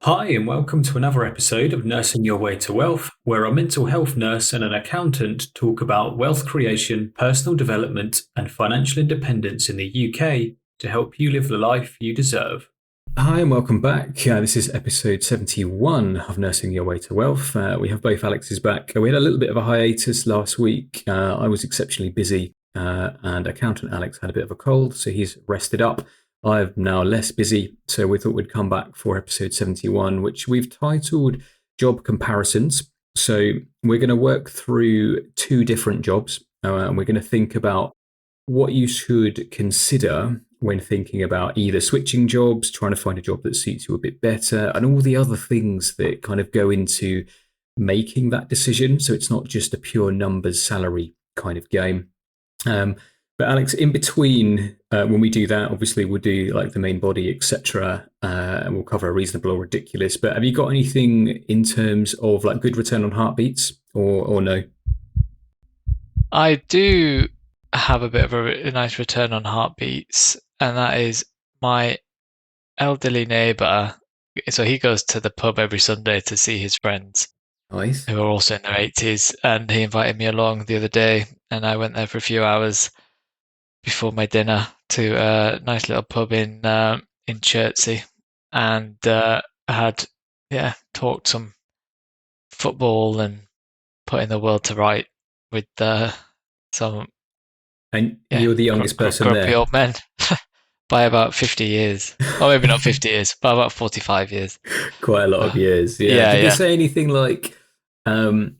Hi, and welcome to another episode of Nursing Your Way to Wealth, where a mental health nurse and an accountant talk about wealth creation, personal development, and financial independence in the UK to help you live the life you deserve. Hi, and welcome back. This is episode 71 of Nursing Your Way to Wealth. We have both Alexes back. We had a little bit of a hiatus last week. I was exceptionally busy, and accountant Alex had a bit of a cold, so he's rested up. I'm now less busy, so we thought we'd come back for episode 71, which we've titled Job Comparisons. So we're going to work through two different jobs, and we're going to think about what you should consider when thinking about either switching jobs, trying to find a job that suits you a bit better, and all the other things that kind of go into making that decision. So it's not just a pure numbers salary kind of game. But Alex, in between, when we do that, obviously we'll do like the main body, etc., and we'll cover a reasonable or ridiculous. But have you got anything in terms of like good return on heartbeats, or no? I do have a bit of a nice return on heartbeats, and that is my elderly neighbour. So he goes to the pub every Sunday to see his friends Nice. who are also in their 80s, and he invited me along the other day, and I went there for a few hours before my dinner to a nice little pub in Chertsey, and had talked some football and putting the world to right with some And you're the youngest person grumpy there. old men by about 50 years. Or maybe not 50 years, by about 45 years. Quite a lot of Uh, years. Yeah. yeah, Did they yeah. say anything um,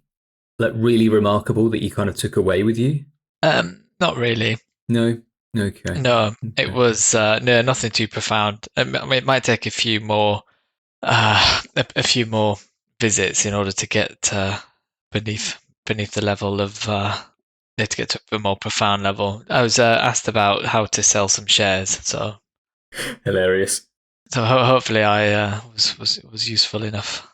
like really remarkable that you kind of took away with you? Not really. No. Okay. No, it Okay. was no nothing too profound. It might take a few more visits in order to get beneath beneath the level of to get to a more profound level. I was asked about how to sell some shares, Hilarious. so hopefully I was useful enough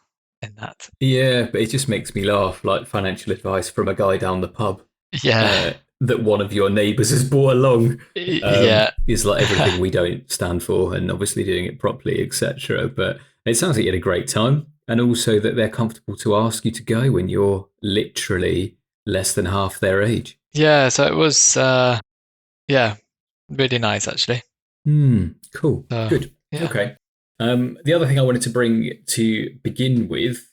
in that. Yeah, but it just makes me laugh, like financial advice from a guy down the pub Yeah, that one of your neighbours has brought along yeah, is like everything we don't stand for, and obviously doing it properly, etc. But it sounds like you had a great time, and also that they're comfortable to ask you to go when you're literally less than half their age. yeah. So it was yeah, really nice actually. Cool. So Good. yeah, Okay. The other thing I wanted to bring to begin with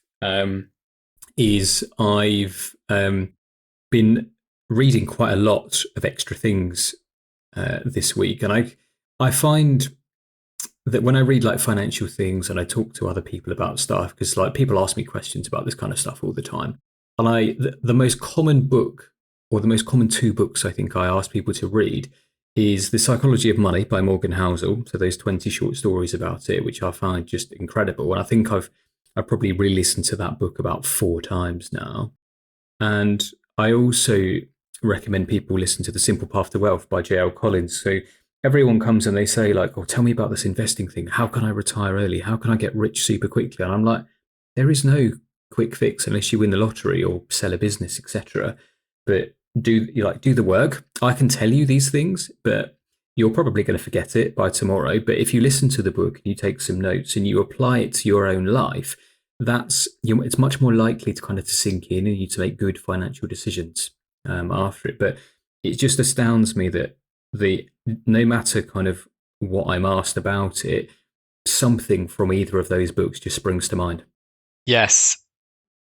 is I've been reading quite a lot of extra things this week, and I find that when I read like financial things and I talk to other people about stuff, because like people ask me questions about this kind of stuff all the time, and the most common book or the most common two books I think I ask people to read is The Psychology of Money by Morgan Housel. So those 20 short stories about it, which I find just incredible, and I think I've probably re-listened to that book about 4 times now. And I also recommend people listen to The Simple Path to Wealth by J.L. Collins. So everyone comes and they say, like, oh, tell me about this investing thing. How can I retire early? How can I get rich super quickly? And I'm like, there is no quick fix unless you win the lottery or sell a business, etc. But do the work. I can tell you these things, but you're probably going to forget it by tomorrow. But if you listen to the book and you take some notes and you apply it to your own life, it's much more likely to kind of to sink in and you to make good financial decisions after it. But it just astounds me that the no matter kind of what I'm asked about it, something from either of those books just springs to mind. yes.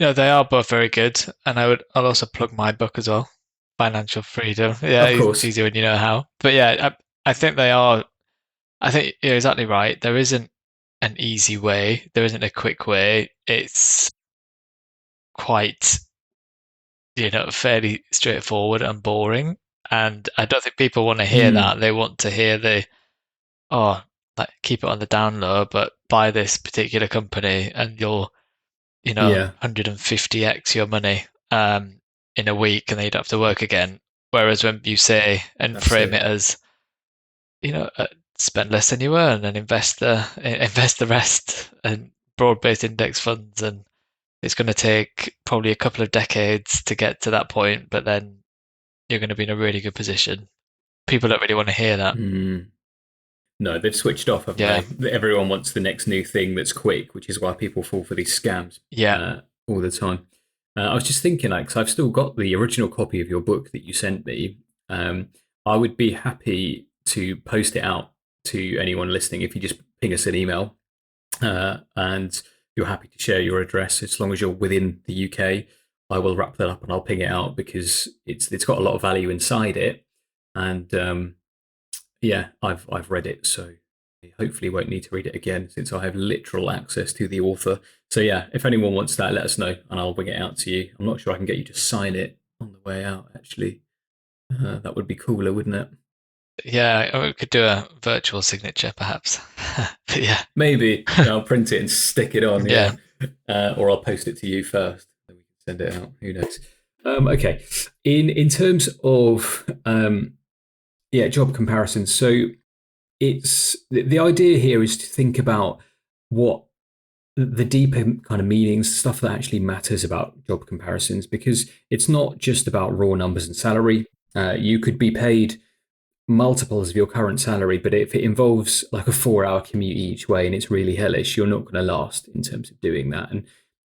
No, they are both very good, and I'll also plug my book as well, Financial Freedom. Yeah, Of it's course. easy when you know how. But yeah, I think they are. I think you're exactly right. There isn't an easy way. There isn't a quick way. It's quite, fairly straightforward and boring. And I don't think people want to hear Mm, that. They want to hear oh, like keep it on the down low, but buy this particular company and you'll, yeah, 150x your money in a week and then you don't have to work again. Whereas when you say and that's frame it. it as, you know, uh, spend less than you earn and invest the rest in broad-based index funds, and it's going to take probably a couple of decades to get to that point, but then you're going to be in a really good position. People don't really want to hear that. Mm. No, they've switched off, haven't Yeah, they? Everyone wants the next new thing that's quick, which is why people fall for these scams yeah, all the time. I was just thinking, like, 'cause I've still got the original copy of your book that you sent me. Um, I would be happy to post it out to anyone listening if you just ping us an email and you're happy to share your address as long as you're within the UK. I will wrap that up and I'll ping it out because it's got a lot of value inside it, and yeah, I've read it, so I hopefully won't need to read it again since I have literal access to the author. So yeah, if anyone wants that, let us know and I'll bring it out to you. I'm not sure I can get you to sign it on the way out. Actually, that would be cooler, wouldn't it? yeah. Or we could do a virtual signature, perhaps. But yeah, Maybe I'll print it and stick it on. yeah, Yeah, or I'll post it to you first, then we can send it out. Who knows? Okay. In terms of yeah, job comparisons. So it's the idea here is to think about what the deeper kind of meanings, stuff that actually matters about job comparisons, because it's not just about raw numbers and salary. You could be paid multiples of your current salary, but if it involves like a 4 hour commute each way and it's really hellish, you're not going to last in terms of doing that. And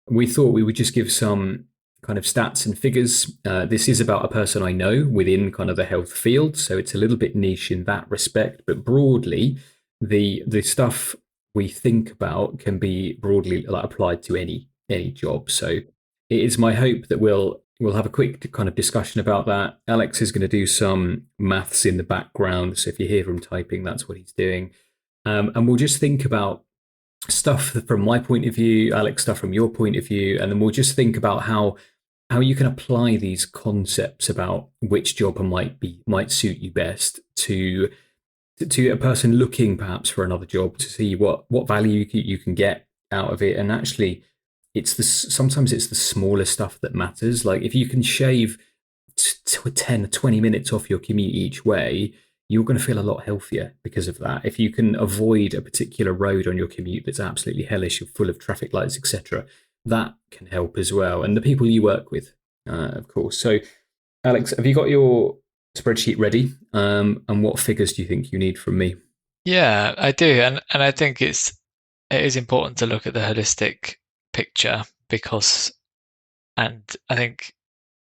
we thought we would just give some kind of stats and figures. This is about a person I know within kind of the health field, so it's a little bit niche in that respect. But broadly, the stuff we think about can be broadly like applied to any job. So it is my hope that we'll have a quick kind of discussion about that. Alex is going to do some maths in the background, so if you hear him typing, that's what he's doing. And we'll just think about stuff from my point of view, Alex, stuff from your point of view, and then we'll just think about how you can apply these concepts about which job might suit you best to a person looking perhaps for another job to see what value you can get out of it. And actually, sometimes it's the smaller stuff that matters. Like if you can shave 10 or 20 minutes off your commute each way, you're going to feel a lot healthier because of that. If you can avoid a particular road on your commute that's absolutely hellish, full of traffic lights, etc., that can help as well. And the people you work with, of course. So, Alex, have you got your spreadsheet ready? And what figures do you think you need from me? yeah. I do, and I think it is important to look at the holistic picture because, and I think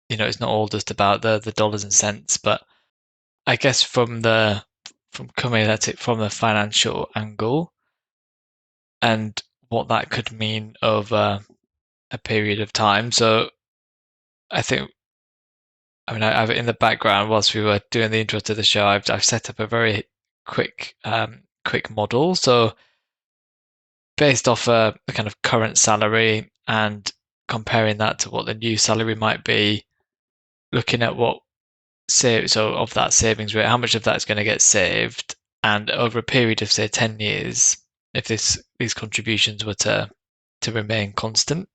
it's not all just about the dollars and cents, but I guess from coming at it from the financial angle and what that could mean over a period of time. So I think, I mean, I've in the background whilst we were doing the intro to the show, I've set up a very quick model. So based off a kind of current salary and comparing that to what the new salary might be, looking at what save so of that savings rate, how much of that is going to get saved, and over a period of say 10 years, if these contributions were to remain constant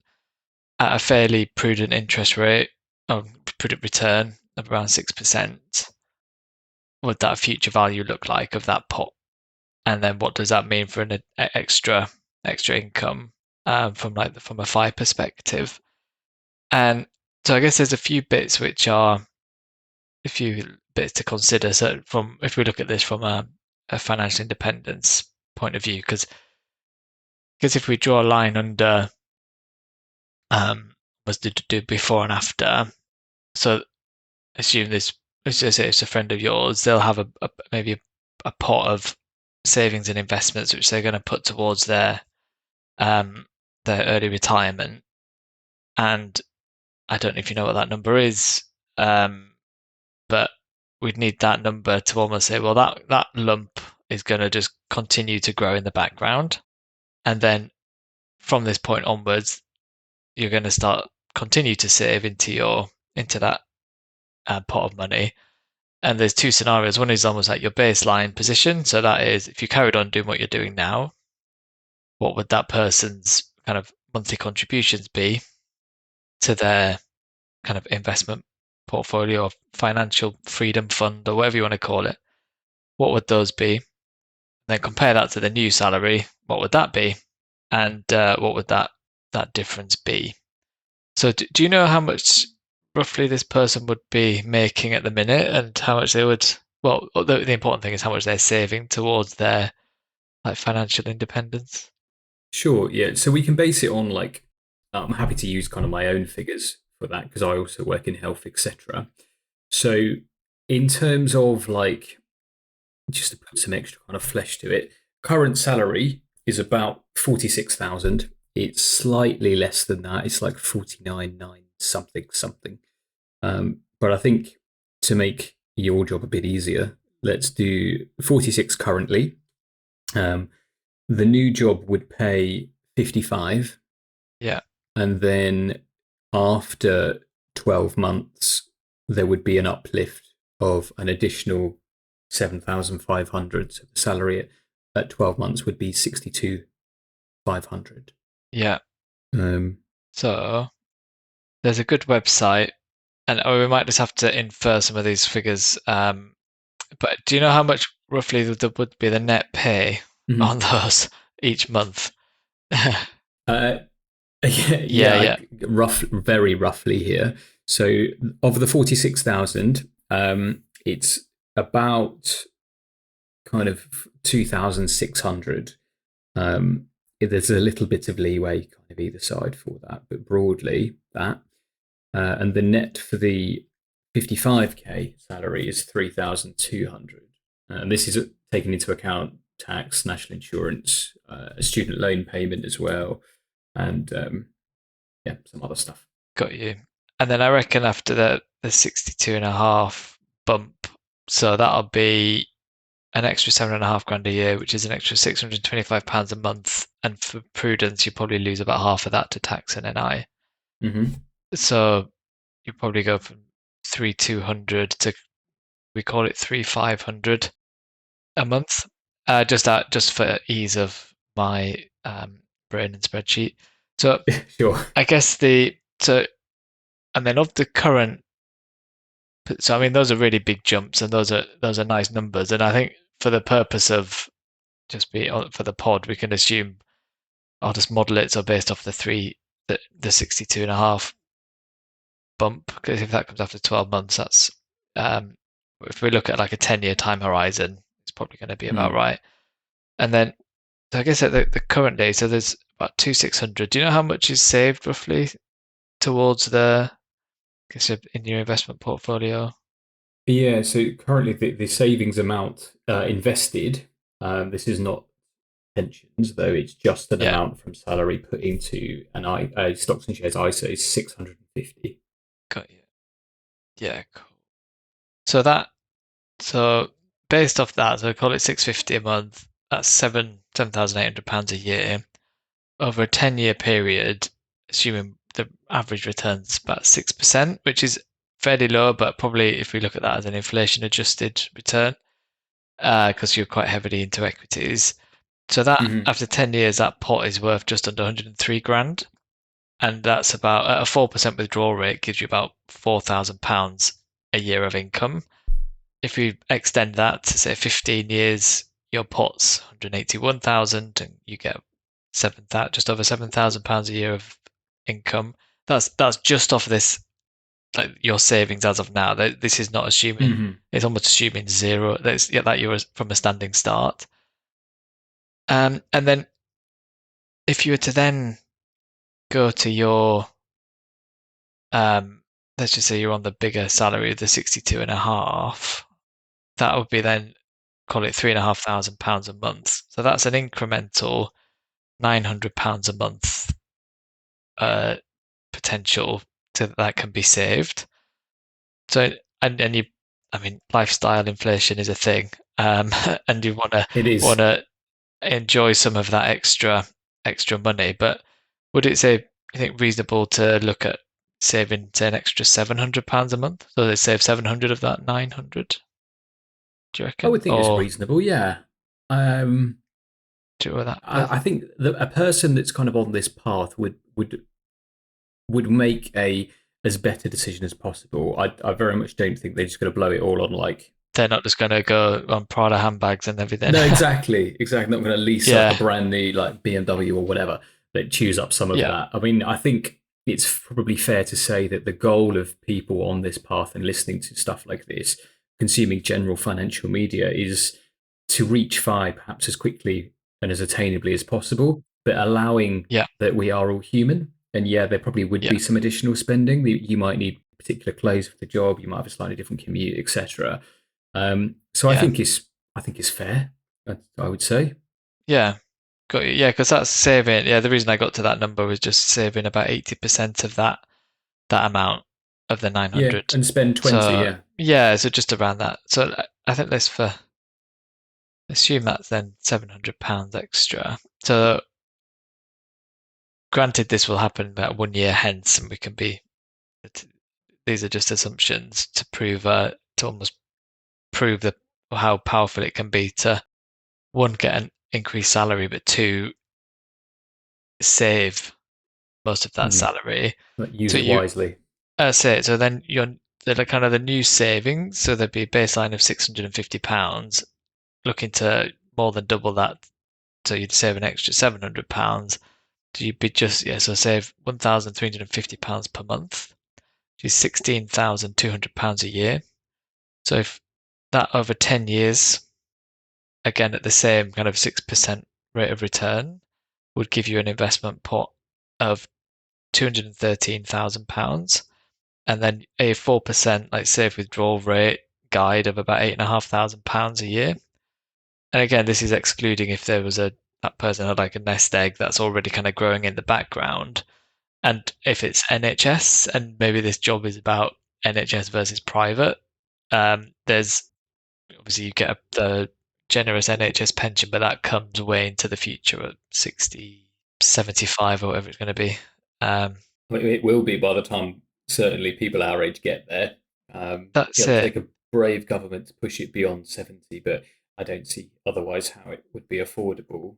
at a fairly prudent interest rate or prudent return of around 6%, would that future value look like of that pot? And then what does that mean for an extra income from a FI perspective? And so I guess there's a few bits to consider. So from if we look at this from a financial independence point of view, because if we draw a line under was to do before and after, so assume this, let's just say it's a friend of yours, they'll have maybe a pot of savings and investments which they're going to put towards um, their early retirement. And I don't know if you know what that number is, but we'd need that number to almost say, well, that lump is going to just continue to grow in the background, and then from this point onwards, you're going to start continue to save into that pot of money. And there's two scenarios. One is almost like your baseline position. So that is, if you carried on doing what you're doing now, what would that person's kind of monthly contributions be to their kind of investment portfolio or financial freedom fund or whatever you want to call it? What would those be? And then compare that to the new salary. What would that be? And what would that difference be? So do you know how much roughly this person would be making at the minute and how much they would, well, the important thing is how much they're saving towards their like financial independence? Sure, yeah. So we can base it on like I'm happy to use kind of my own figures for that because I also work in health, etc. So in terms of like just to put some extra kind of flesh to it, current salary is about 46,000. It's slightly less than that. It's like 49,900 something something. But I think to make your job a bit easier, let's do 46 currently. Um, the new job would pay 55, Yeah, and then after 12 months, there would be an uplift of an additional 7,500. So the salary at 12 months would be 62,500. yeah. Um, So there's a good website, and we might just have to infer some of these figures. But do you know how much roughly would be the net pay mhm. on those each month? uh, yeah, Yeah, yeah, very roughly here. So of the 46,000, it's about kind of 2,600. Um, there's a little bit of leeway kind of either side for that, but broadly that. And the net for the 55k salary is 3,200. And this is taking into account tax, national insurance, a student loan payment as well, and yeah, some other stuff. got you. And then I reckon after the 62 and a half bump, so that'll be an extra 7.5 grand a year, which is an extra £625 a month. And for prudence, you probably lose about half of that to tax and NI. Mm-hmm. So you probably go from 3,200 to, we call it 3,500 a month. Just for ease of my brain and spreadsheet. So Sure. I guess and then of the current, so I mean those are really big jumps and those are nice numbers. And I think for the purpose of just be for the pod, we can assume I'll just model it so based off the 62 and a half bump, because if that comes after 12 months, that's um, if we look at like a 10-year time horizon, it's probably going to be about Mm. right. And then so I guess at the current day, so there's about 2,600. Do you know how much is saved roughly towards I guess in your investment portfolio? Yeah, so currently the savings amount invested, this is not pensions, though it's just an Yeah, amount from salary put into a stocks and shares ISA is 650. got you. Yeah, cool. So so based off that, so call it 650 a month. That's £7,800 a year over a 10-year period, assuming the average return's about 6%, which is fairly low, but probably if we look at that as an inflation adjusted return, because you're quite heavily into equities. So that Mm-hmm. after 10 years, that pot is worth just under 103 grand. And that's about at a 4% withdrawal rate gives you about £4,000 a year of income. If you extend that to say 15 years, your pot's 181,000 and you get just over £7,000 a year of income. That's just off this like your savings as of now. This is not assuming Mm-hmm. it's almost assuming zero. That you're from a standing start. And then if you were to then go to your um, let's just say you're on the bigger salary, the 62 and a half, that would be then call it £3,500 a month. So that's an incremental £900 a month uh, potential that can be saved. So and you, I mean, lifestyle inflation is a thing, and you It is. want to enjoy some of that extra money. But would it say you think reasonable to look at saving say an extra £700 a month? So they save 700 of that 900. Do you I reckon, would think it's or reasonable. Yeah. Um, do you with that? I think that a person that's kind of on this path would make a as better decision as possible. I very much don't think they're just going to blow it all on like. They're not just going to go on Prada handbags and everything. No, exactly. Not going to lease a Yeah, brand new like BMW or whatever. That chews up some of yeah. that. I mean, I think it's probably fair to say that the goal of people on this path and listening to stuff like this, consuming general financial media, is to reach FI perhaps as quickly and as attainably as possible, but allowing Yeah. that we are all human. And yeah, there probably would Yeah. be some additional spending. You might need particular clothes for the job. You might have a slightly different commute, etc. So Yeah. I think it's fair. I would say. Yeah. Got you. Yeah, because that's saving. Yeah, the reason I got to that number was just saving about 80% of that amount of the Yeah, 900. and spend 20. So Yeah. yeah, so just around that. So I think let's for assume that's then £700 extra. So granted, this will happen about 1 year hence, and we can be. These are just assumptions to prove to almost prove that how powerful it can be to one get an increased salary, but two save most of that Mm-hmm. salary. Like, use So it you wisely. say so then the kind of the new savings. So there'd be a baseline of £650, looking to more than double that. So you'd save an extra £700. So you'd be just so save £1,350 per month, which is £16,200 a year. So if that over 10 years, again at the same kind of 6% rate of return, would give you an investment pot of £213,000, and then a 4% like safe withdrawal rate guide of about £8,500 a year. And again, this is excluding if there was a that person had like a nest egg that's already kind of growing in the background. And if it's NHS and maybe this job is about NHS versus private, there's obviously you get the generous NHS pension, but that comes way into the future at 60, 75 or whatever it's going to be. Um, It will be by the time certainly people our age get there. that's It'll it. take a brave government to push it beyond 70, but I don't see otherwise how it would be affordable.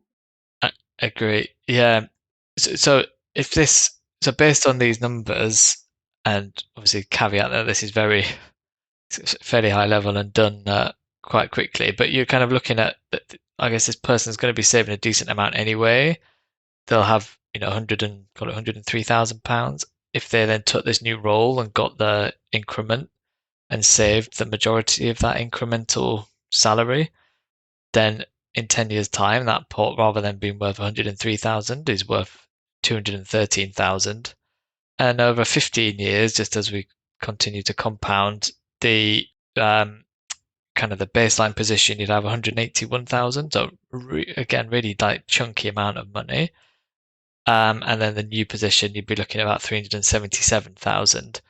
I agree. Yeah. So if this, so based on these numbers, and obviously caveat that this is very fairly high level and done quite quickly, but you're kind of looking at, I guess this person's going to be saving a decent amount anyway. They'll have, 100 and call it £103,000. If they then took this new role and got the increment and saved the majority of that incremental salary, then in 10 years' time, that pot, rather than being worth 103,000, is worth 213,000. And over 15 years, just as we continue to compound, the kind of the baseline position, you'd have 181,000. So again, really like chunky amount of money. And then the new position, you'd be looking at about 377,000.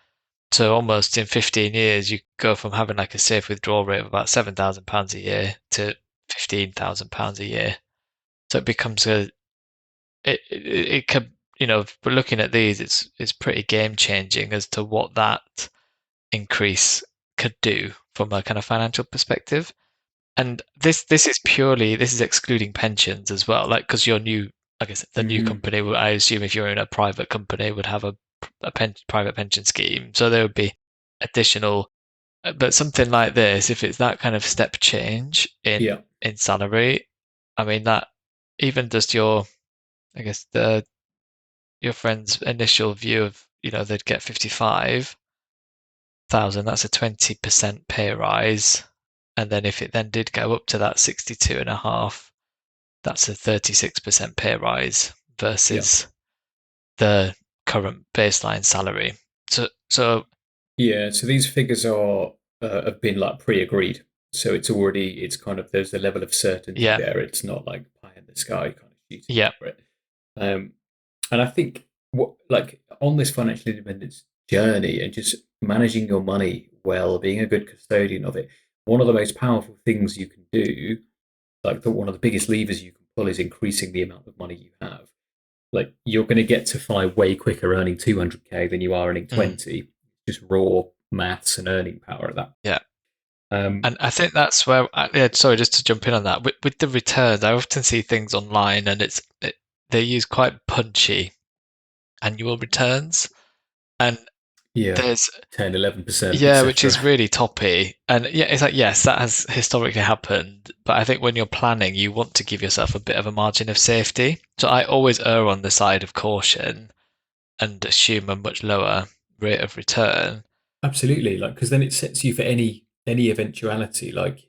So almost in 15 years, you go from having like a safe withdrawal rate of about £7,000 a year to £15,000 a year. So it becomes it could, but looking at these, it's pretty game changing as to what that increase could do from a kind of financial perspective. And this is excluding pensions as well, like because your new, I guess the new Mm-hmm. company, I assume if you're in a private company, would have a private pension scheme, so there would be additional. But something like this, if it's that kind of step change Yeah. in salary, I mean that even just I guess your friend's initial view of, they'd get 55,000, that's a 20% pay rise. And then if it then did go up to that 62 and a half, that's a 36% pay rise Yeah. versus the current baseline salary. So Yeah. So these figures are have been like pre-agreed. So it's kind of there's a level of certainty yeah, there. It's not like pie in the sky kind of shooting yeah, for it. Um, and I think what like on this financial independence journey and just managing your money well, being a good custodian of it, one of the most powerful things you can do, one of the biggest levers you can pull, is increasing the amount of money you have. Like you're going to get to fly way quicker earning 200k than you are earning mm, 20. Just raw maths and earning power at that. yeah. Um, And I think that's where, yeah, sorry, just to jump in on that. With the returns, I often see things online and they use quite punchy annual returns. And yeah, there's 10, 11%, Yeah, which etc. is really toppy. And yeah, it's like, yes, that has historically happened. But I think when you're planning, you want to give yourself a bit of a margin of safety. So I always err on the side of caution and assume a much lower rate of return. Absolutely, like because then it sets you for any eventuality. Like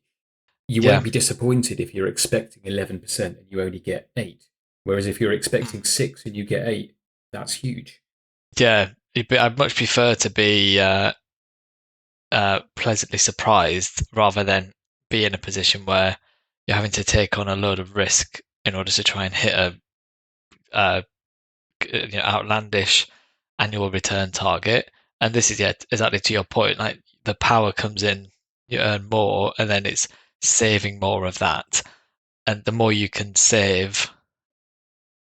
you Yeah. won't be disappointed if you're expecting 11% and you only get 8. Whereas if you're expecting Mm. 6 and you get 8, that's huge. Yeah. I'd much prefer to be pleasantly surprised rather than be in a position where you're having to take on a load of risk in order to try and hit a outlandish annual return target. And this is, yeah, exactly to your point. Like the power comes in, you earn more, and then it's saving more of that. And the more you can save,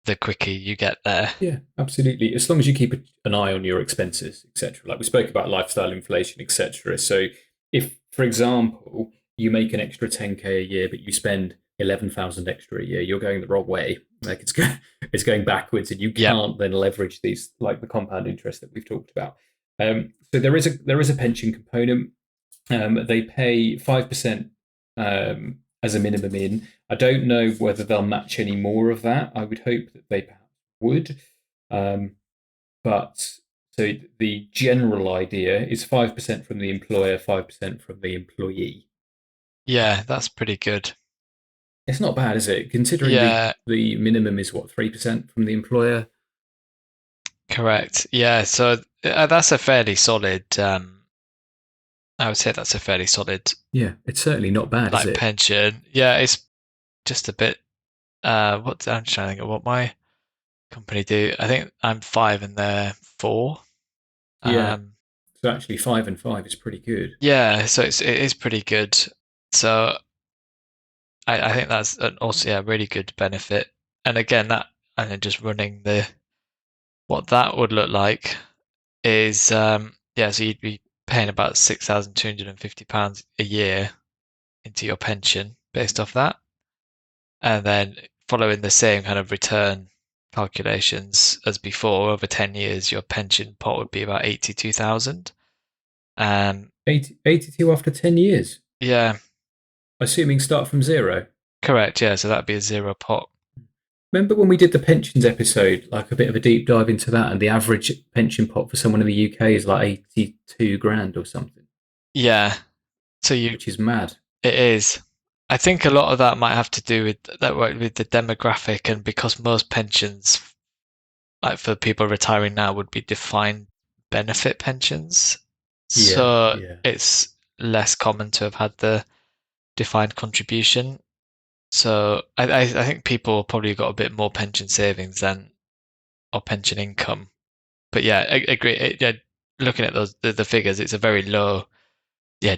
the quicker you get there. Yeah, absolutely. As long as you keep an eye on your expenses, etc. Like we spoke about lifestyle inflation, etc. So if, for example, you make an extra 10k a year, but you spend 11,000 extra a year, you're going the wrong way. Like it's going backwards, and you Yeah. can't then leverage these like the compound interest that we've talked about. So there is a pension component. They pay 5% as a minimum in. I don't know whether they'll match any more of that. I would hope that they perhaps would. Um, but so the general idea is 5% from the employer, 5% from the employee. Yeah, that's pretty good. It's not bad, is it? Considering Yeah, the minimum is what, 3% from the employer? correct. Yeah, so that's a fairly solid. I would say that's a fairly solid Yeah, it's certainly not bad, is like it? pension. Yeah, it's just a bit. What I'm trying to think of what my company do. I think I'm five and they're four. Yeah. Um, So actually, 5 and 5 is pretty good. yeah, so it is pretty good. So I think that's also yeah really good benefit. And again, that and then just running the what that would look like is yeah, so you'd be paying about £6,250 a year into your pension based off that, and then following the same kind of return calculations as before over 10 years, your pension pot would be about 82,000. 82 after 10 years, Yeah, assuming start from zero. correct. Yeah, so that'd be a zero pot. Remember when we did the pensions episode, like a bit of a deep dive into that, and the average pension pot for someone in the UK is like 82 grand or something, Yeah, so you which is mad. it is. I think a lot of that might have to do with that with the demographic, and because most pensions, like for people retiring now, would be defined benefit pensions, Yeah, so yeah. it's less common to have had the defined contribution. So I think people probably got a bit more pension savings than or pension income. But yeah, I agree. Yeah, looking at the figures, it's a very low. Yeah,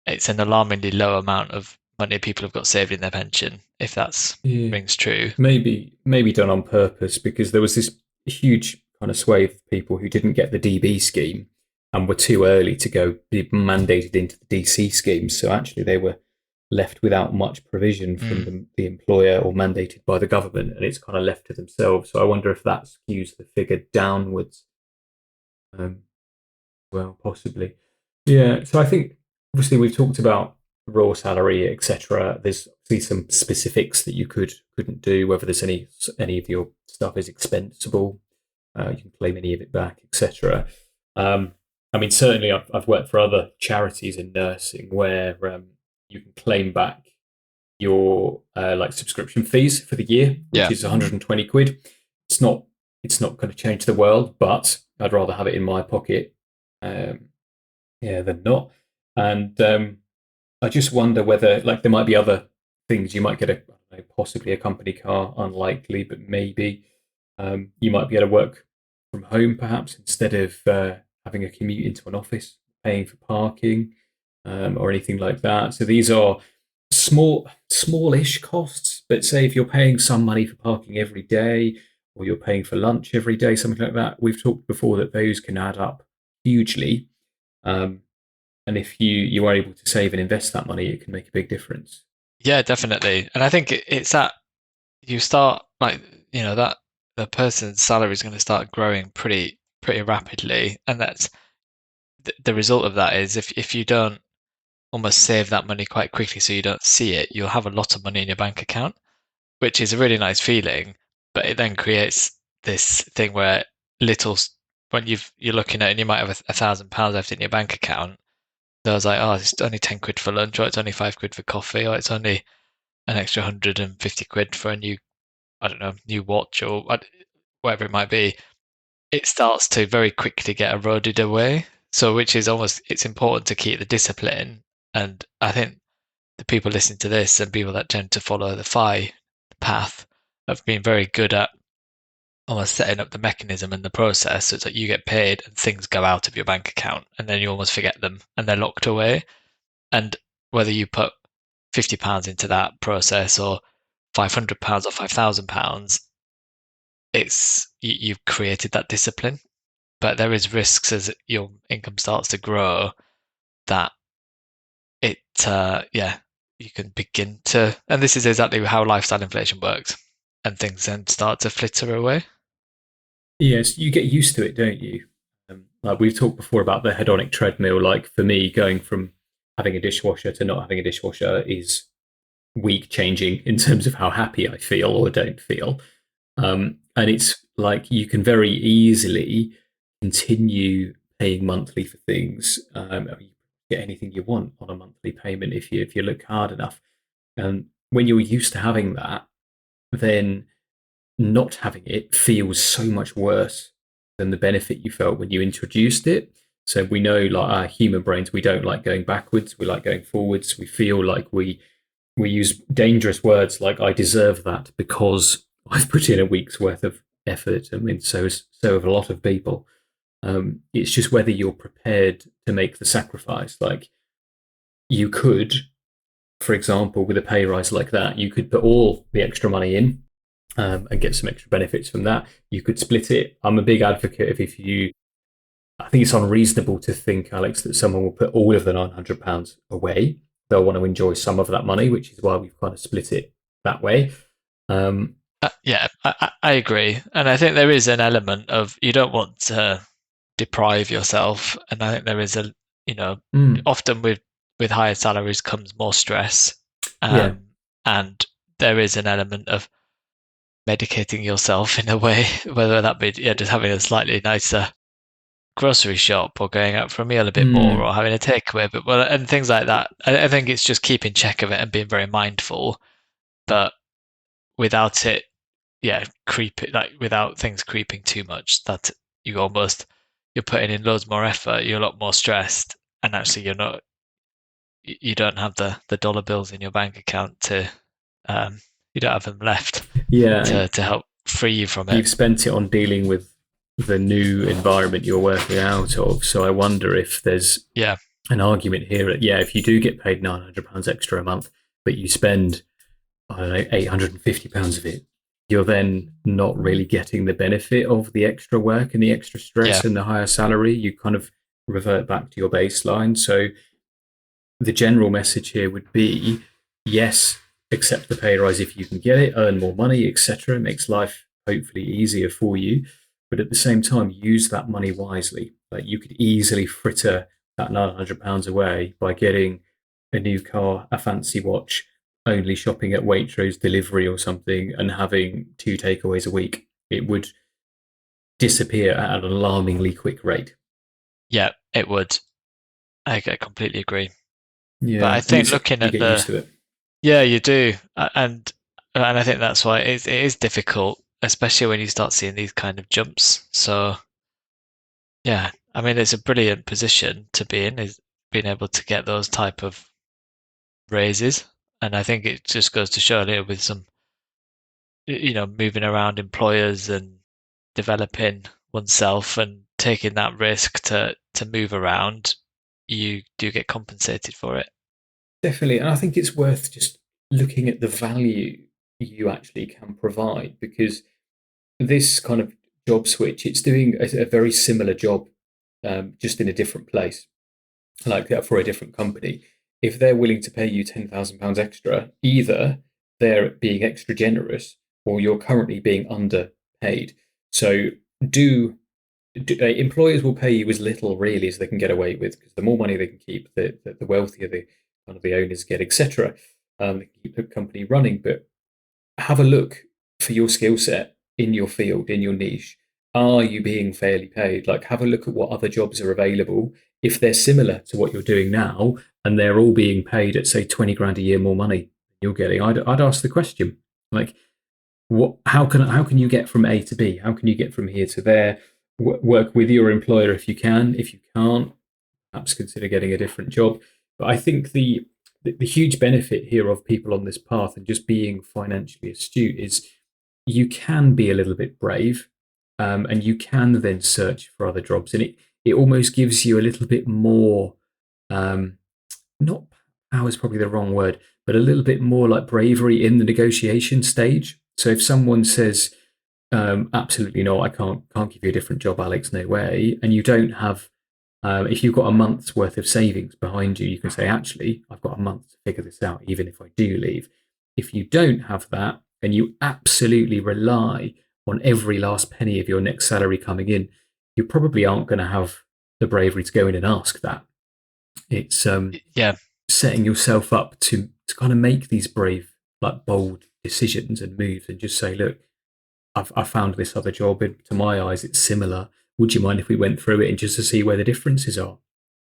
it's an alarmingly low amount of money people have got saved in their pension, if that's Yeah. rings true. Maybe done on purpose because there was this huge kind of swathe of people who didn't get the DB scheme and were too early to go be mandated into the DC scheme. So actually, they were left without much provision from Mm. the employer or mandated by the government, and it's kind of left to themselves. So I wonder if that skews the figure downwards. Um, well, possibly. Yeah. So I think obviously we've talked about raw salary, etc. There's obviously some specifics that you couldn't do. Whether there's any of your stuff is expensable, you can claim any of it back, etc. Um, I mean, certainly I've worked for other charities in nursing where you can claim back your like subscription fees for the year, which Yeah, is 120 quid. It's not it's not going to change the world, but I'd rather have it in my pocket, um, yeah, than not. And I just wonder whether like there might be other things you might get possibly a company car, unlikely, but maybe you might be able to work from home perhaps instead of having a commute into an office, paying for parking or anything like that. So these are smallish costs, but say if you're paying some money for parking every day or you're paying for lunch every day, something like that, we've talked before that those can add up hugely. Um, and if you are able to save and invest that money, it can make a big difference. yeah, definitely. And I think it's that you start like that the person's salary is going to start growing pretty rapidly, and that's the result of that is if you don't almost save that money quite quickly so you don't see it, you'll have a lot of money in your bank account, which is a really nice feeling. But it then creates this thing where little when you're looking at and you might have £1,000 left in your bank account, There was like, oh, it's only 10 quid for lunch, or it's only 5 quid for coffee, or it's only an extra 150 quid for a new, I don't know, new watch or whatever it might be. It starts to very quickly get eroded away. So, which is almost, it's important to keep the discipline. And I think the people listening to this and people that tend to follow the FI path have been very good at almost setting up the mechanism and the process so it's like you get paid and things go out of your bank account and then you almost forget them and they're locked away. And whether you put £50 into that process or £500 or £5,000, you've created that discipline. But there is risks as your income starts to grow that yeah, you can begin to, and this is exactly how lifestyle inflation works, and things then start to flitter away. Yes, you get used to it, don't you? Like we've talked before about the hedonic treadmill. Like for me, going from having a dishwasher to not having a dishwasher is week changing in terms of how happy I feel or don't feel. And it's like you can very easily continue paying monthly for things. You get anything you want on a monthly payment if you look hard enough. And when you're used to having that, then not having it feels so much worse than the benefit you felt when you introduced it. So we know, like our human brains, we don't like going backwards. We like going forwards. We feel like we use dangerous words like "I deserve that" because I've put in a week's worth of effort. I mean, so have a lot of people. It's just whether you're prepared to make the sacrifice. Like you could, for example, with a pay rise like that, you could put all the extra money in and get some extra benefits from that. You could split it. I'm a big advocate of if you. I think it's unreasonable to think, Alex, that someone will put all of the £900 away. They'll want to enjoy some of that money, which is why we've kind of split it that way. Yeah, I agree, and I think there is an element of you don't want to deprive yourself, and I think there is a you know mm, often with higher salaries comes more stress, yeah, and there is an element of medicating yourself in a way, whether that be just having a slightly nicer grocery shop or going out for a meal a bit more mm, or having a takeaway, but well, and things like that. I think it's just keeping check of it and being very mindful, but without it, yeah, without things creeping too much, that you're putting in loads more effort, you're a lot more stressed, and actually you don't have the dollar bills in your bank account to you don't have them left yeah. And to help free you from it. you've spent it on dealing with the new environment you're working out of. So I wonder if there's Yeah, an argument here that, yeah, if you do get paid £900 extra a month, but you spend, I don't know, £850 of it, you're then not really getting the benefit of the extra work and the extra yeah, stress and the higher salary. You kind of revert back to your baseline. So the general message here would be yes, accept the pay rise if you can get it, earn more money, etc. It makes life hopefully easier for you. But at the same time, use that money wisely. Like you could easily fritter that £900 away by getting a new car, a fancy watch, only shopping at Waitrose delivery or something, and having two takeaways a week. It would disappear at an alarmingly quick rate. yeah. It would. I completely agree. But I Yeah, and think it's looking you at get used the to it. yeah, you do, and I think that's why it is difficult, especially when you start seeing these kind of jumps. So yeah, I mean, it's a brilliant position to be in, is being able to get those type of raises. And I think it just goes to show here with some, moving around employers and developing oneself and taking that risk to move around, you do get compensated for it. Definitely. And I think it's worth just looking at the value you actually can provide because this kind of job switch, it's doing a very similar job, just in a different place, like for a different company. If they're willing to pay you £10,000 extra, either they're being extra generous or you're currently being underpaid. So do employers will pay you as little really as they can get away with because the more money they can keep, the wealthier the kind of the owners get, etc. They can keep the company running. But have a look for your skill set in your field, in your niche. Are you being fairly paid? Like, have a look at what other jobs are available if they're similar to what you're doing now and they're all being paid at say 20 grand a year more money than you're getting, I'd ask the question like, what? How can you get from A to B? How can you get from here to there? Work with your employer if you can. If you can't, perhaps consider getting a different job. But I think the huge benefit here of people on this path and just being financially astute is you can be a little bit brave, and you can then search for other jobs, and it almost gives you a little bit more. Um, Not power is probably the wrong word, but a little bit more like bravery in the negotiation stage. So if someone says, absolutely not, I can't give you a different job, Alex, no way, and you don't have, if you've got a month's worth of savings behind you, you can say, actually, I've got a month to figure this out, even if I do leave. If you don't have that, and you absolutely rely on every last penny of your next salary coming in, you probably aren't going to have the bravery to go in and ask that. It's Yeah, setting yourself up to kind of make these brave, like bold decisions and moves, and just say, look, I found this other job, and to my eyes, it's similar. Would you mind if we went through it and just to see where the differences are?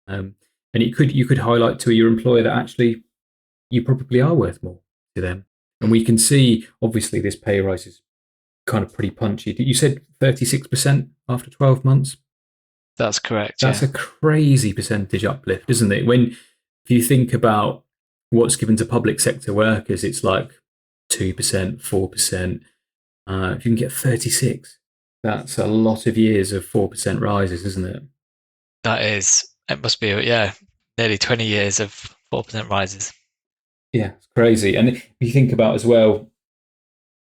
Um, and you could highlight to your employer that actually you probably are worth more to them. And we can see, obviously, this pay rise is kind of pretty punchy. You said 36% after 12 months. that's correct. That's Yeah, a crazy percentage uplift, isn't it? When if you think about what's given to public sector workers, it's like 2%, 4%. If you can get 36, that's a lot of years of 4% rises, isn't it? that is. It must be, yeah, nearly 20 years of 4% rises. Yeah, it's crazy. And if you think about as well,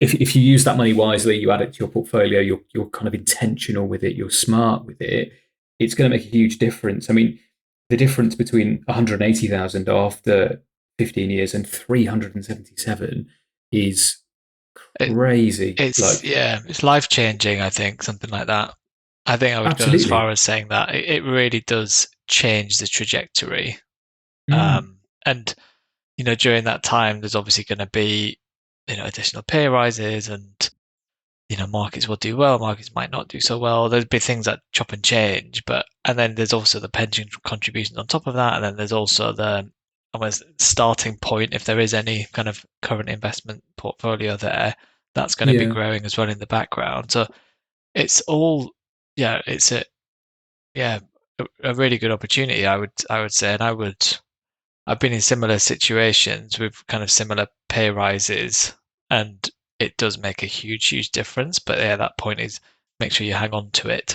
if you use that money wisely, you add it to your portfolio, you're kind of intentional with it, you're smart with it, it's going to make a huge difference. I mean, the difference between 180,000 after 15 years and 377 is It, crazy. it's Like, yeah, it's life changing. I think something like that. I think I would go as far absolutely. as saying that it really does change the trajectory. Mm. And during that time, there's obviously going to be additional pay rises, and markets will do well, markets might not do so well. There'll be things that chop and change, and then there's also the pension contributions on top of that, and then there's also the almost starting point if there is any kind of current investment portfolio there, that's going to be Yeah. growing as well in the background. So it's all, yeah, it's yeah, a really good opportunity, I would say, and I've been in similar situations with kind of similar pay rises, and it does make a huge, huge difference. But yeah, that point is make sure you hang on to it.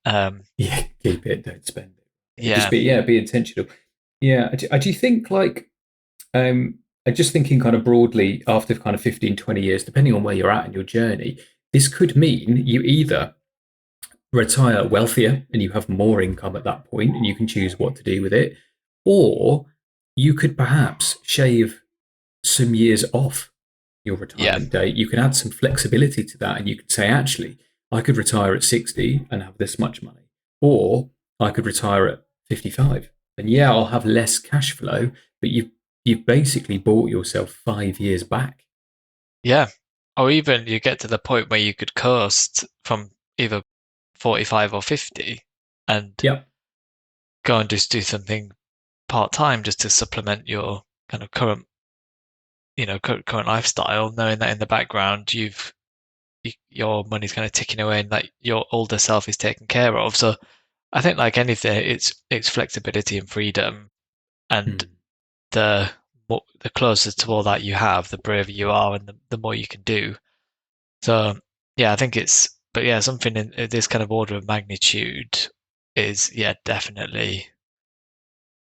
um, Yeah. Keep it, don't spend it. Just yeah, be intentional. Yeah. Do you think like, Um, just thinking kind of broadly after kind of 15, 20 years, depending on where you're at in your journey, this could mean you either retire wealthier and you have more income at that point and you can choose what to do with it, or you could perhaps shave some years off your yeah, retirement date. You can add some flexibility to that and you could say, actually, I could retire at 60 and have this much money, or I could retire at 55. And yeah, I'll have less cash flow, but you've basically bought yourself 5 years back. yeah. Or even you get to the point where you could coast from either 45 or 50 and Yeah, go and just do something part time just to supplement your kind of current lifestyle, knowing that in the background your money's kind of ticking away and that your older self is taken care of. So I think like anything, it's flexibility and freedom, and hmm. the closer to all that you have, the braver you are, and the more you can do. So yeah, I think but yeah, something in this kind of order of magnitude is yeah definitely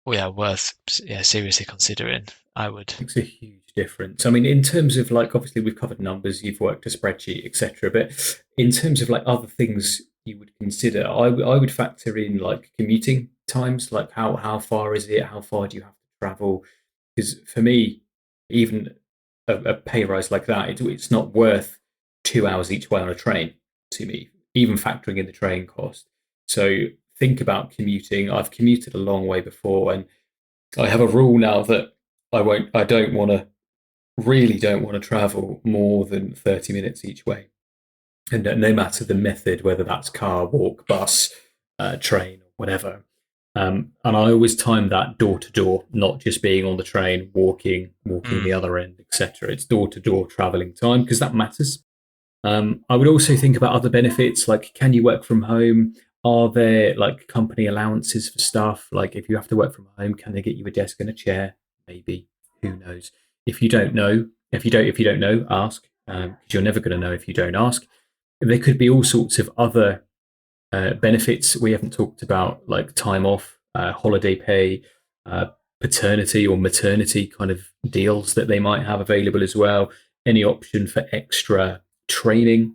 yeah worth yeah seriously considering. I would. Makes a huge difference. I mean, in terms of like, obviously we've covered numbers, you've worked a spreadsheet, etc. But in terms of like other things you would consider, I would factor in like commuting times, like how far is it? How far do you have to travel? Because for me, even a pay rise like that, it's not worth 2 hours each way on a train to me, even factoring in the train cost. So think about commuting. I've commuted a long way before, and I have a rule now that I don't want to, really don't want to travel more than 30 minutes each way. And no matter the method, whether that's car, walk, bus, train, or whatever. And I always time that door to door, not just being on the train, walking Mm, the other end, etc. It's door to door traveling time because that matters. I would also think about other benefits like can you work from home? Are there like company allowances for stuff? Like if you have to work from home, can they get you a desk and a chair? Maybe. Who knows? If you don't know, if you don't know, ask because you're never going to know if you don't ask. There could be all sorts of other benefits we haven't talked about, like time off, holiday pay, uh, paternity or maternity kind of deals that they might have available as well. Any option for extra training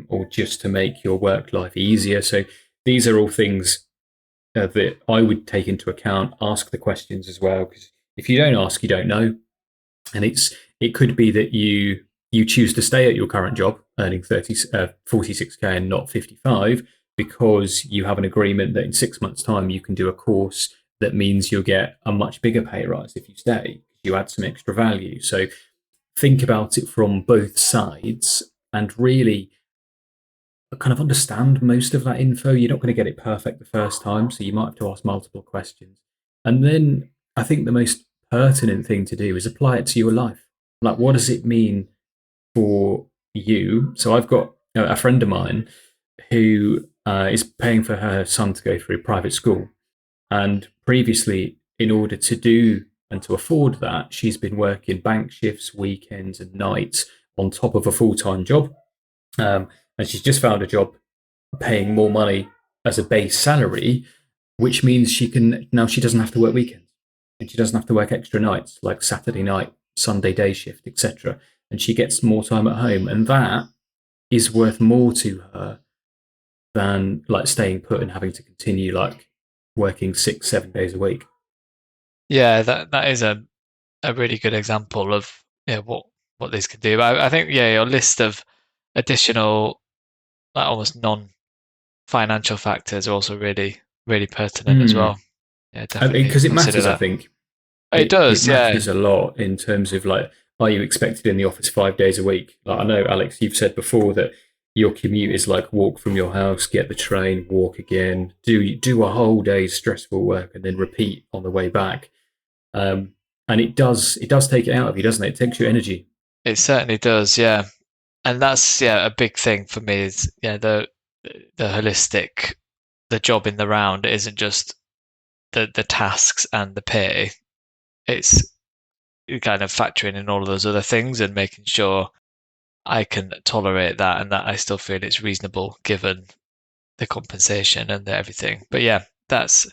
or just to make your work life easier. So these are all things that I would take into account. Ask the questions as well, because if you don't ask, you don't know. And it could be that you choose to stay at your current job earning 46K and not 55 because you have an agreement that in 6 months time you can do a course that means you'll get a much bigger pay rise if you stay. You add some extra value. So think about it from both sides and really kind of understand most of that info. You're not going to get it perfect the first time, so you might have to ask multiple questions. And then I think the most pertinent thing to do is apply it to your life. Like, what does it mean for you? So I've got a friend of mine who is paying for her son to go through private school. And previously, in order to do and to afford that, she's been working bank shifts, weekends, and nights on top of a full time job. And she's just found a job paying more money as a base salary, which means she doesn't have to work weekends and she doesn't have to work extra nights like Saturday night, Sunday day shift, etc. And she gets more time at home, and that is worth more to her than like staying put and having to continue like working 6, 7 days a week. yeah, that is a really good example of what this could do. But I think yeah, your list of additional like almost non-financial factors are also really pertinent as well. Mm. Yeah, definitely Because it consider matters, I that. think. It It does, yeah. matters a lot in terms of like, are you expected in the office 5 days a week? Like I know, Alex, you've said before that your commute is like walk from your house, get the train, walk again, do a whole day's stressful work, and then repeat on the way back. Um, and it does take it out of you, doesn't it? It takes your energy. It certainly does, yeah. And that's yeah a big thing for me is the holistic the job in the round isn't just the tasks and the pay. It's kind of factoring in all of those other things and making sure I can tolerate that and that I still feel it's reasonable given the compensation and everything. But yeah, that's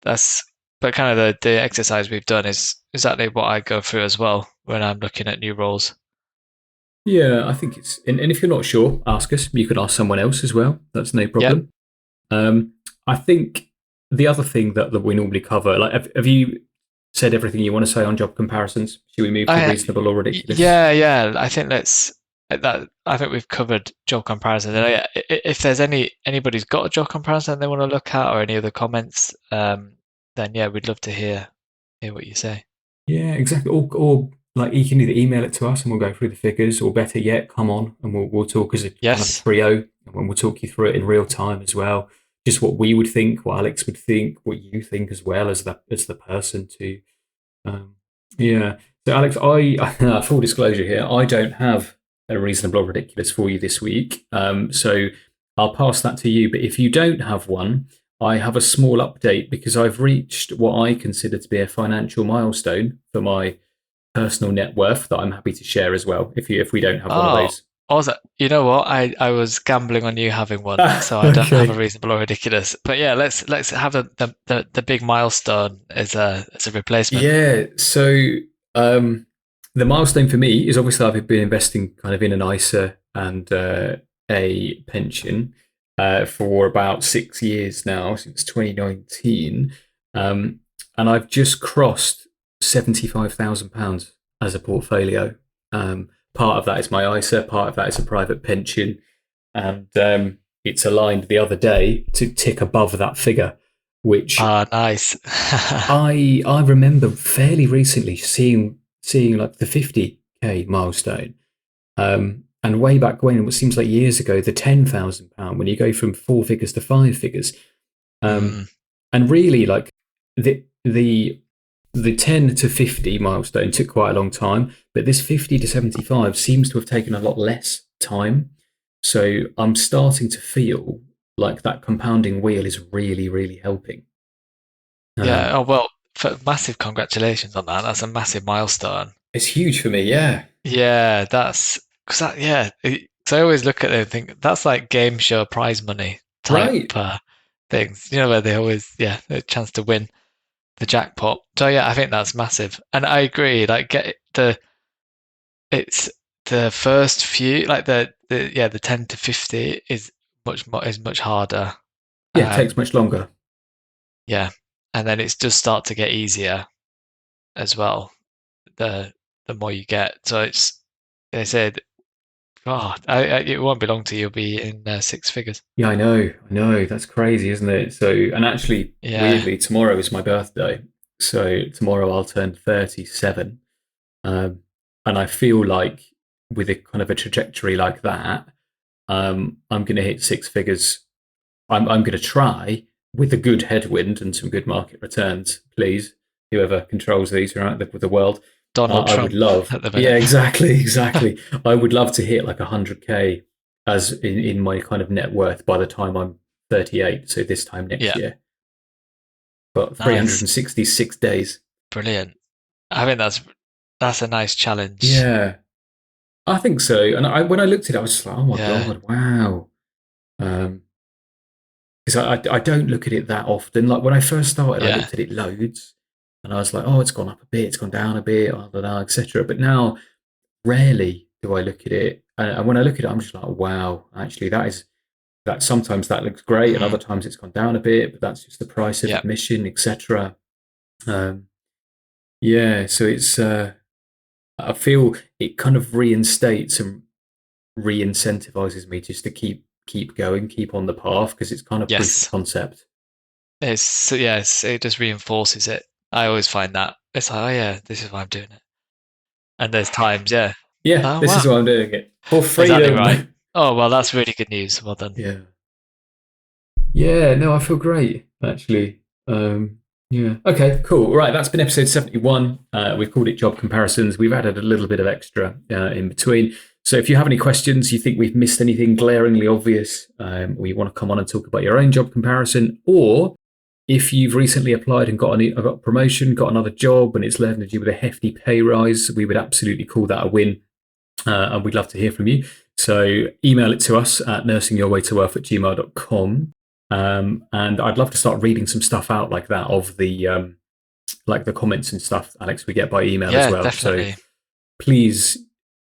but kind of the exercise we've done is exactly what I go through as well when I'm looking at new roles. Yeah, I think and if you're not sure, ask us. You could ask someone else as well. That's no Yep. problem. I think the other thing that we normally cover, like, have you said everything you want to say on job comparisons? Should we move to I reasonable or ridiculous? yeah. I think let's that. I think we've covered job comparisons. And if there's anybody's got a job comparison they want to look at or any other comments, then yeah, we'd love to hear what you say. Yeah, exactly. Or like you can either email it to us and we'll go through the figures, or better yet, come on and we'll talk as a kind of a Yes. trio, and we'll talk you through it in real time as well. Just what we would think, what Alex would think, what you think as well as the person to. Um, yeah. So, Alex, full disclosure here, I don't have a reasonable or ridiculous for you this week. So I'll pass that to you. But if you don't have one, I have a small update because I've reached what I consider to be a financial milestone for my personal net worth that I'm happy to share as well. If we don't have one of Oh, those. also, you know what? I was gambling on you having one, so I don't have a Okay. reasonable or ridiculous. But yeah, let's have the big milestone as a replacement. Yeah. So um, the milestone for me is obviously I've been investing kind of in an ISA and a pension for about 6 years now, since 2019. Um, and I've just crossed £75,000 as a portfolio. Part of that is my ISA, part of that is a private pension. And it's aligned the other day to tick above that figure, which Ah, nice. I remember fairly recently seeing like the 50K milestone, and way back when, it seems like years ago, the £10,000 when you go from four figures to five figures. Um, Mm. And really, like the 10 to 50 milestone took quite a long time, but this 50 to 75 seems to have taken a lot less time. So I'm starting to feel like that compounding wheel is really, really helping. Yeah. Um, Oh well, massive congratulations on that. That's a massive milestone. it's huge for me, yeah. Yeah, that's because that. Yeah, 'cause I always look at it and think that's like game show prize money type Right. things. You know, where they always a chance to win the jackpot. So yeah, I think that's massive, and I agree. Like, get it's the first few, like the 10 to 50 is much harder. Yeah, it takes Um, much longer. yeah, and then it's just start to get easier as well. The the more you get, so it's they said, God, it won't be long till you'll be in six figures. Yeah, I know. That's crazy, isn't it? So, and actually, Yeah, weirdly, tomorrow is my birthday. So tomorrow I'll turn 37. Um, and I feel like with a kind of a trajectory like that, I'm going to hit six figures. I'm going to try with a good headwind and some good market returns, please. Whoever controls these around the world, Donald I would Trump love. at the Yeah, minute. exactly, exactly. I would love to hit like 100K as in my kind of net worth by the time I'm 38. So this time next Yeah, year. But nice, 366 days. brilliant. I think that's a nice challenge. Yeah, I think so. And when I looked at it, I was just like, oh my Yeah, God, wow. Um, because I don't look at it that often. Like when I first started, I yeah, looked at it loads, and I was like, oh, it's gone up a bit, it's gone down a bit, etc. But now, rarely do I look at it, and when I look at it, I'm just like, wow, actually, that. Sometimes that looks great, and mm, other times it's gone down a bit, but that's just the price of yeah, admission, etc. Um, yeah, so it's. I feel it kind of reinstates and re-incentivizes me just to keep going, keep on the path because it's kind of proof of yes. concept. It just reinforces it. I always find that it's like, oh yeah, this is why I'm doing it. And there's times, yeah. Yeah, Oh this wow, is why I'm doing it for exactly right. freedom. Oh well, that's really good news. Well done. Yeah, yeah. No, I feel great actually. Yeah. Okay. Cool. Right. That's been episode 71. We've called it job comparisons. We've added a little bit of extra in between. So if you have any questions, you think we've missed anything glaringly obvious, or you want to come on and talk about your own job comparison, or if you've recently applied and got a promotion, got another job, and it's landed you with a hefty pay rise, we would absolutely call that a win. And we'd love to hear from you. So email it to us at nursingyourwaytowealth@gmail.com. And I'd love to start reading some stuff out like that of the like the comments and stuff, Alex, we get by email as Yeah, well. So definitely. please,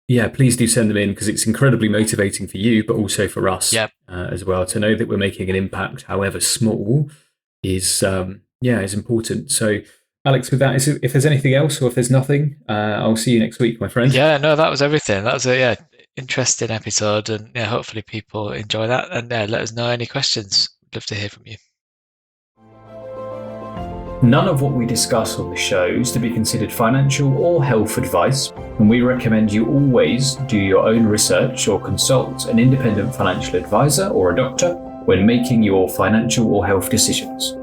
yeah, please do send them in because it's incredibly motivating for you, but also for us Yep. as well. To know that we're making an impact, however small, is important. So Alex, with that, if there's anything else or if there's nothing, I'll see you next week, my friend. Yeah, no, that was everything. That was a interesting episode, and yeah, hopefully people enjoy that. And yeah, let us know any questions. Love to hear from you. None of what we discuss on the show is to be considered financial or health advice, and we recommend you always do your own research or consult an independent financial advisor or a doctor when making your financial or health decisions.